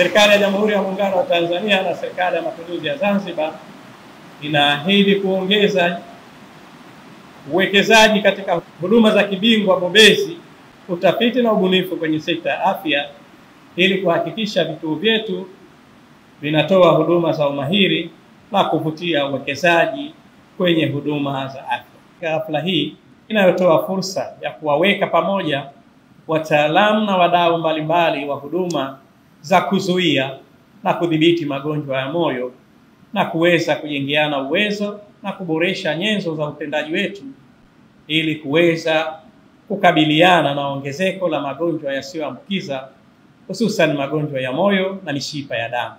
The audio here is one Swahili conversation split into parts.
Serikali ya Jamhuri ya Muungano wa Tanzania na Serikali ya Mapinduzi ya Zanzibar inaahidi kuongeza uwekezaji katika huduma za kibingwa bobezi, utafiti na ubunifu kwenye sekta ya afya ili kuhakikisha vituo vyetu vinatoa huduma za umahiri na kuvutia uwekezaji kwenye huduma za afya. Hafla hii inayotoa fursa ya kuwaweka pamoja wataalamu na wadau mbalimbali wa huduma za kuzuia na kudhibiti magonjwa ya moyo na kuweza kujengeana uwezo na kuboresha nyenzo za utendaji wetu ili kuweza kukabiliana na ongezeko la magonjwa yasiyoambukiza, hususan magonjwa ya moyo na mishipa ya damu.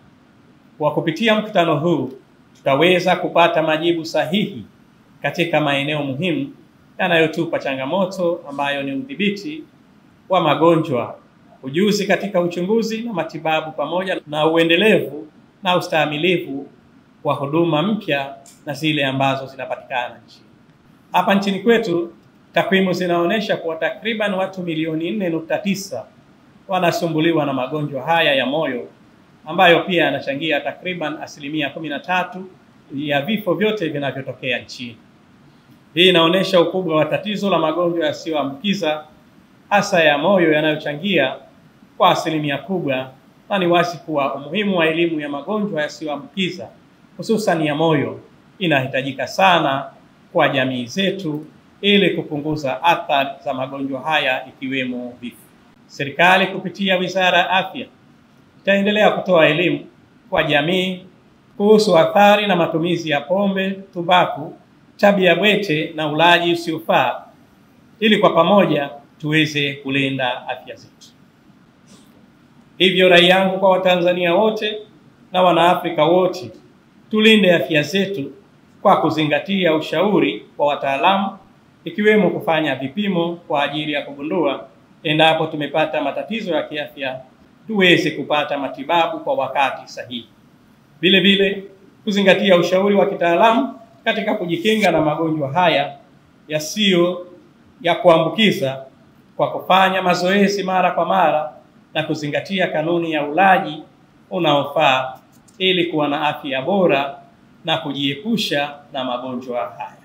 Kwa kupitia mkutano huu tutaweza kupata majibu sahihi katika maeneo muhimu yanayotupa changamoto ambayo ni udhibiti wa magonjwa, ujuzi katika uchunguzi na matibabu, pamoja na uendelevu na ustahimilivu wa huduma mpya na zile ambazo zinapatikana nchini. Hapa nchini kwetu takwimu zinaonyesha kuwa takriban watu milioni 4.9 wanasumbuliwa na magonjwa haya ya moyo, ambayo pia yanachangia takriban 13% ya vifo vyote vinavyotokea nchini. Hii inaonyesha ukubwa wa tatizo la magonjwa yasiyoambukiza hasa ya moyo yanayochangia kwa 1% kubwa, na ni wazi kuwa umuhimu wa elimu ya magonjwa yasiyoambukiza hususan ya moyo inahitajika sana kwa jamii zetu ili kupunguza athari za magonjwa haya ikiwemo vifo. Serikali kupitia Wizara ya Afya itaendelea kutoa elimu kwa jamii kuhusu athari na matumizi ya pombe, tumbaku, tabia bwete na ulaji usiofaa ili kwa pamoja tuweze kulinda afya zetu. Hivyo rai yangu kwa Watanzania wote na Wanaafrika wote, tulinde afya zetu kwa kuzingatia ushauri wa wataalamu, ikiwemo kufanya vipimo kwa ajili ya kugundua endapo tumepata matatizo ya kiafya, tuweze kupata matibabu kwa wakati sahihi. Vile vile kuzingatia ushauri wa kitaalamu katika kujikinga na magonjwa haya yasiyo ya kuambukiza kwa kufanya mazoezi mara kwa mara na kuzingatia kanuni ya ulaji unaofaa ili kuwa na afya bora na kujiepusha na magonjwa haya.